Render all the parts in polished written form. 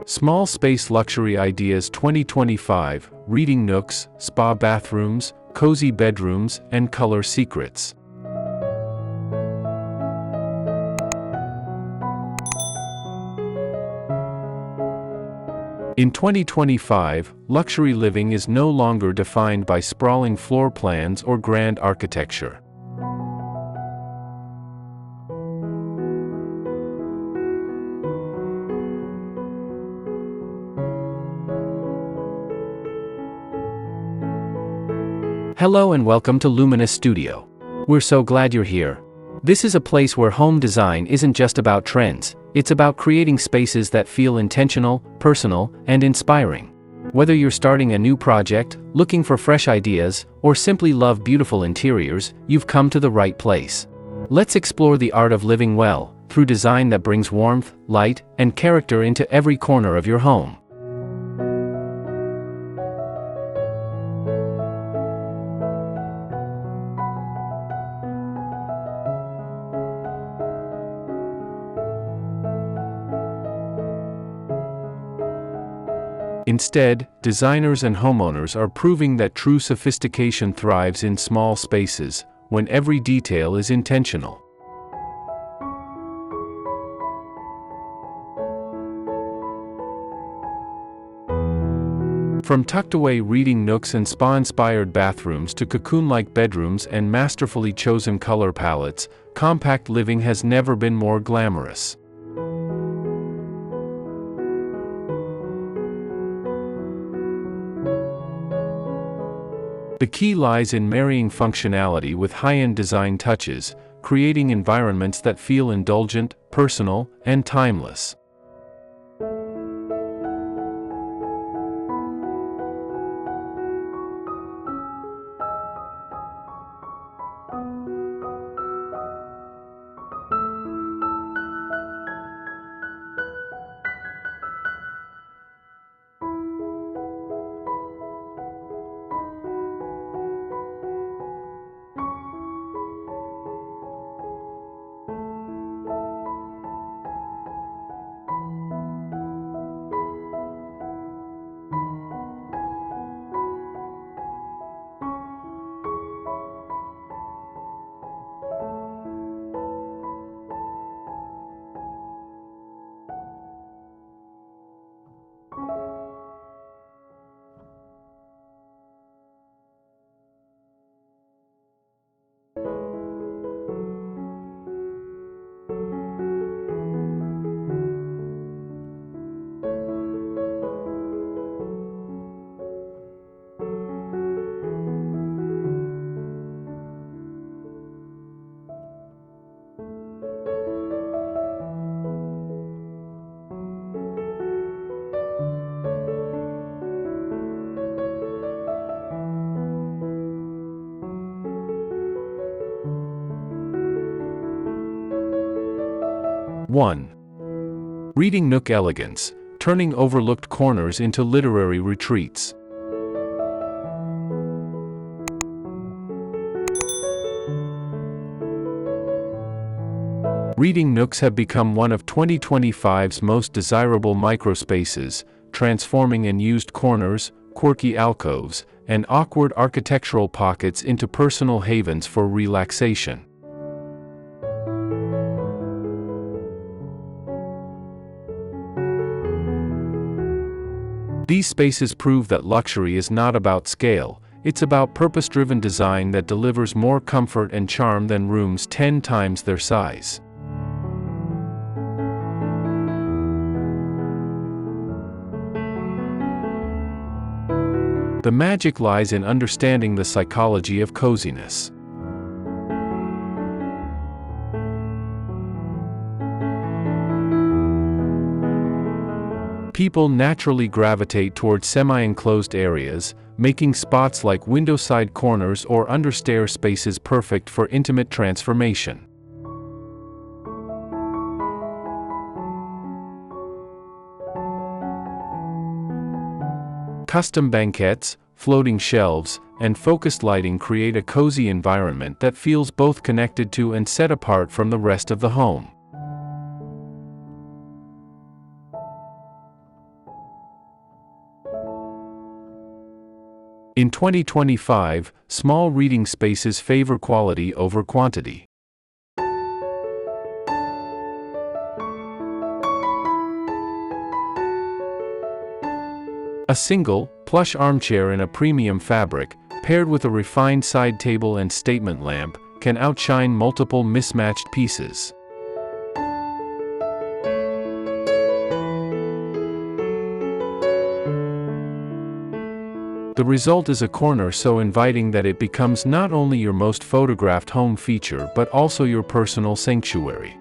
Small Space Luxury Ideas 2025, Reading Nooks, Spa Bathrooms, Cozy Bedrooms, and Color Secrets. In 2025, luxury living is no longer defined by sprawling floor plans or grand architecture. Hello and welcome to Luminous Studio. We're so glad you're here. This is a place where home design isn't just about trends, it's about creating spaces that feel intentional, personal, and inspiring. Whether you're starting a new project, looking for fresh ideas, or simply love beautiful interiors, you've come to the right place. Let's explore the art of living well, through design that brings warmth, light, and character into every corner of your home. Instead, designers and homeowners are proving that true sophistication thrives in small spaces, when every detail is intentional. From tucked-away reading nooks and spa-inspired bathrooms to cocoon-like bedrooms and masterfully chosen color palettes, compact living has never been more glamorous. The key lies in marrying functionality with high-end design touches, creating environments that feel indulgent, personal, and timeless. One. Reading Nook Elegance, turning overlooked corners into literary retreats. Reading nooks have become one of 2025's most desirable microspaces, transforming unused corners, quirky alcoves, and awkward architectural pockets into personal havens for relaxation. These spaces prove that luxury is not about scale, it's about purpose-driven design that delivers more comfort and charm than rooms 10 times their size. The magic lies in understanding the psychology of coziness. People naturally gravitate toward semi-enclosed areas, making spots like window-side corners or understair spaces perfect for intimate transformation. Custom banquettes, floating shelves, and focused lighting create a cozy environment that feels both connected to and set apart from the rest of the home. In 2025, small reading spaces favor quality over quantity. A single, plush armchair in a premium fabric, paired with a refined side table and statement lamp, can outshine multiple mismatched pieces. The result is a corner so inviting that it becomes not only your most photographed home feature but also your personal sanctuary.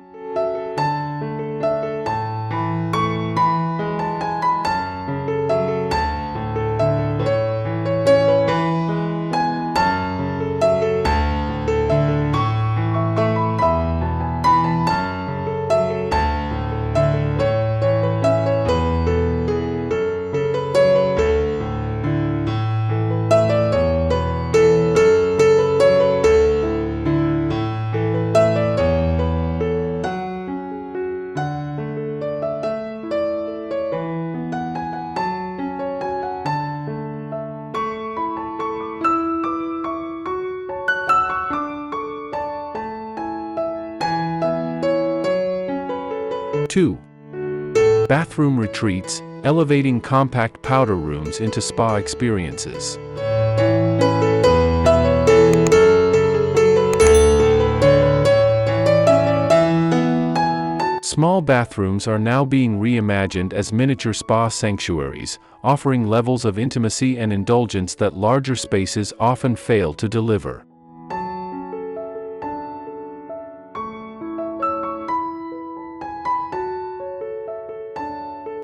Two. Bathroom retreats, elevating compact powder rooms into spa experiences. Small bathrooms are now being reimagined as miniature spa sanctuaries, offering levels of intimacy and indulgence that larger spaces often fail to deliver.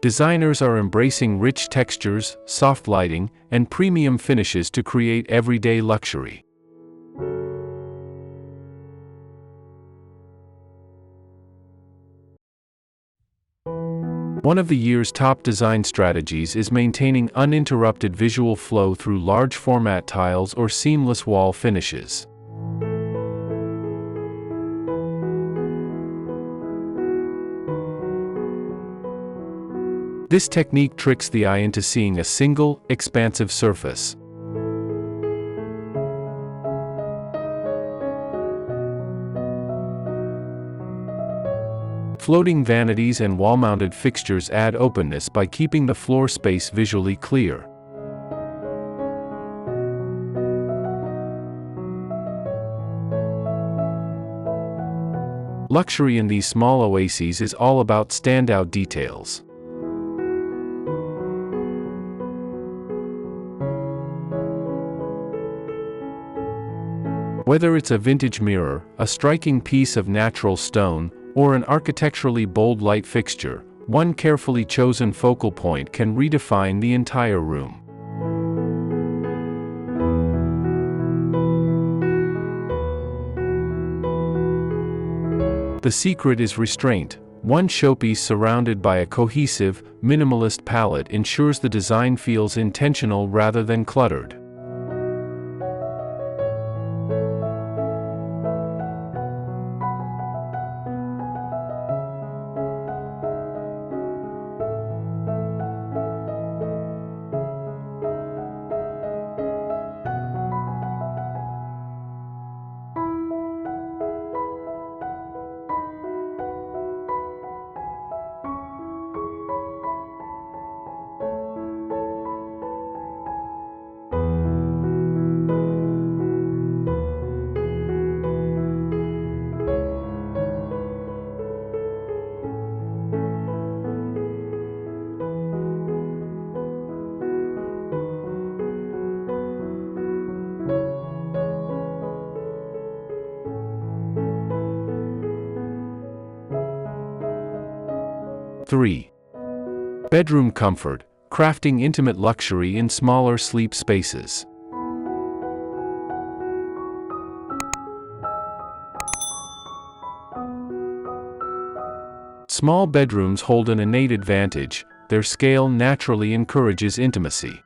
Designers are embracing rich textures, soft lighting, and premium finishes to create everyday luxury. One of the year's top design strategies is maintaining uninterrupted visual flow through large format tiles or seamless wall finishes. This technique tricks the eye into seeing a single, expansive surface. Floating vanities and wall-mounted fixtures add openness by keeping the floor space visually clear. Luxury in these small oases is all about standout details. Whether it's a vintage mirror, a striking piece of natural stone, or an architecturally bold light fixture, one carefully chosen focal point can redefine the entire room. The secret is restraint. One showpiece surrounded by a cohesive, minimalist palette ensures the design feels intentional rather than cluttered. Three. Bedroom comfort, crafting intimate luxury in smaller sleep spaces. Small bedrooms hold an innate advantage, their scale naturally encourages intimacy.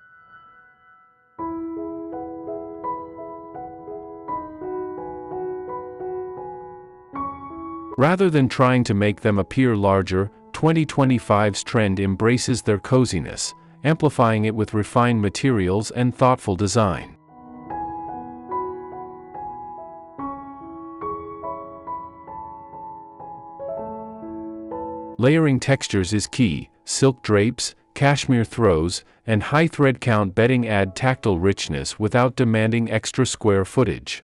Rather than trying to make them appear larger, 2025's trend embraces their coziness, amplifying it with refined materials and thoughtful design. Layering textures is key. Silk drapes, cashmere throws, and high thread count bedding add tactile richness without demanding extra square footage.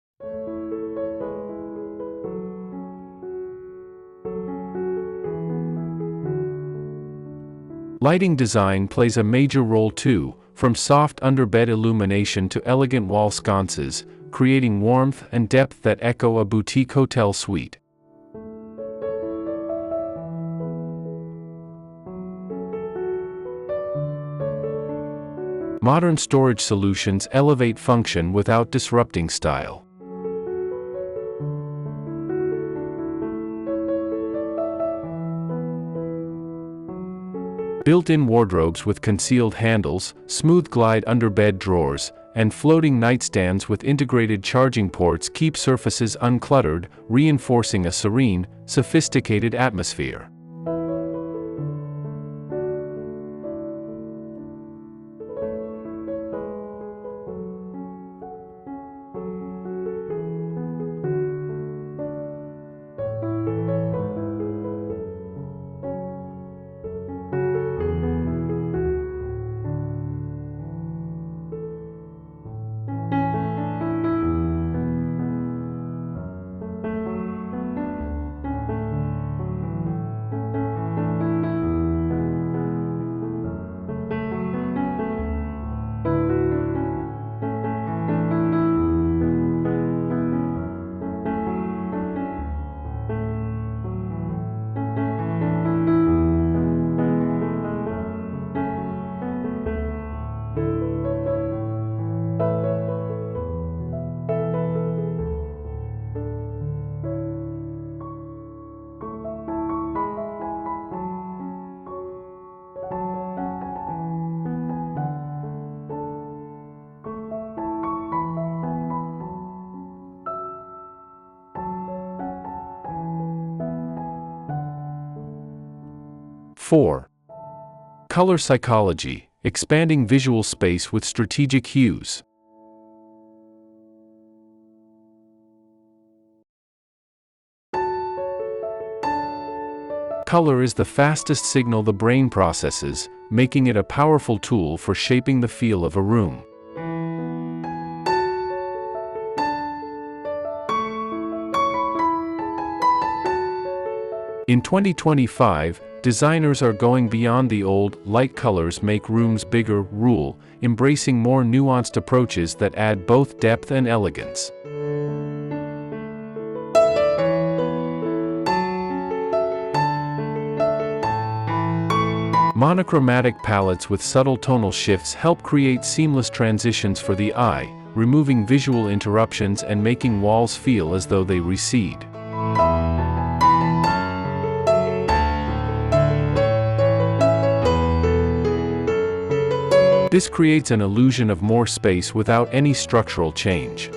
Lighting design plays a major role too, from soft underbed illumination to elegant wall sconces, creating warmth and depth that echo a boutique hotel suite. Modern storage solutions elevate function without disrupting style. Built-in wardrobes with concealed handles, smooth glide underbed drawers, and floating nightstands with integrated charging ports keep surfaces uncluttered, reinforcing a serene, sophisticated atmosphere. Four. Color psychology, expanding visual space with strategic hues. Color is the fastest signal the brain processes, making it a powerful tool for shaping the feel of a room. In 2025, designers are going beyond the old, light colors make rooms bigger rule, embracing more nuanced approaches that add both depth and elegance. Monochromatic palettes with subtle tonal shifts help create seamless transitions for the eye, removing visual interruptions and making walls feel as though they recede. This creates an illusion of more space without any structural change.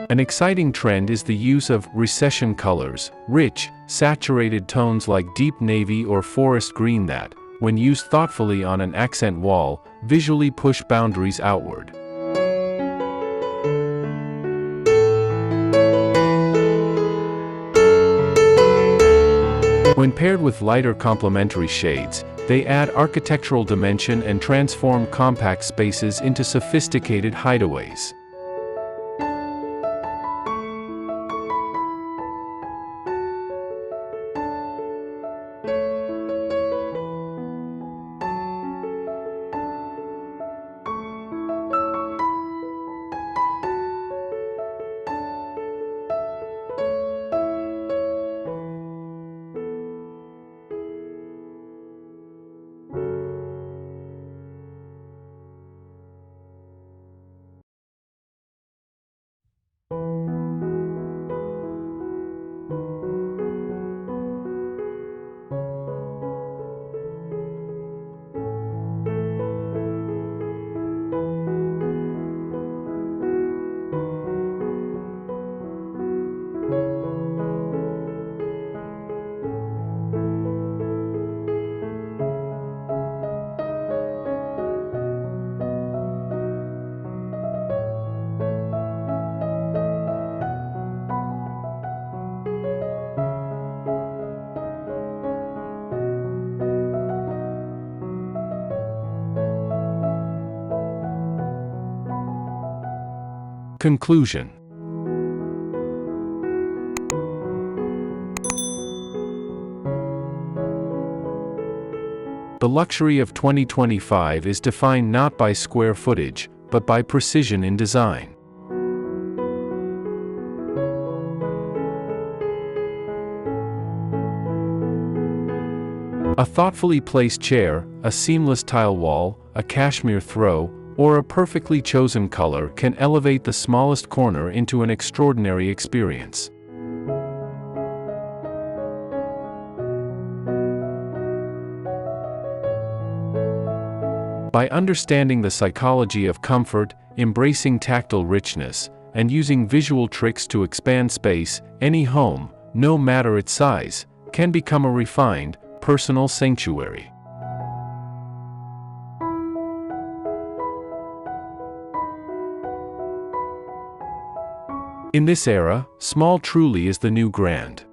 An exciting trend is the use of recession colors, rich, saturated tones like deep navy or forest green that, when used thoughtfully on an accent wall, visually push boundaries outward. When paired with lighter complementary shades, they add architectural dimension and transform compact spaces into sophisticated hideaways. Conclusion. The luxury of 2025 is defined not by square footage, but by precision in design. A thoughtfully placed chair, a seamless tile wall, a cashmere throw, or a perfectly chosen color can elevate the smallest corner into an extraordinary experience. By understanding the psychology of comfort, embracing tactile richness, and using visual tricks to expand space, any home, no matter its size, can become a refined, personal sanctuary. In this era, small truly is the new grand.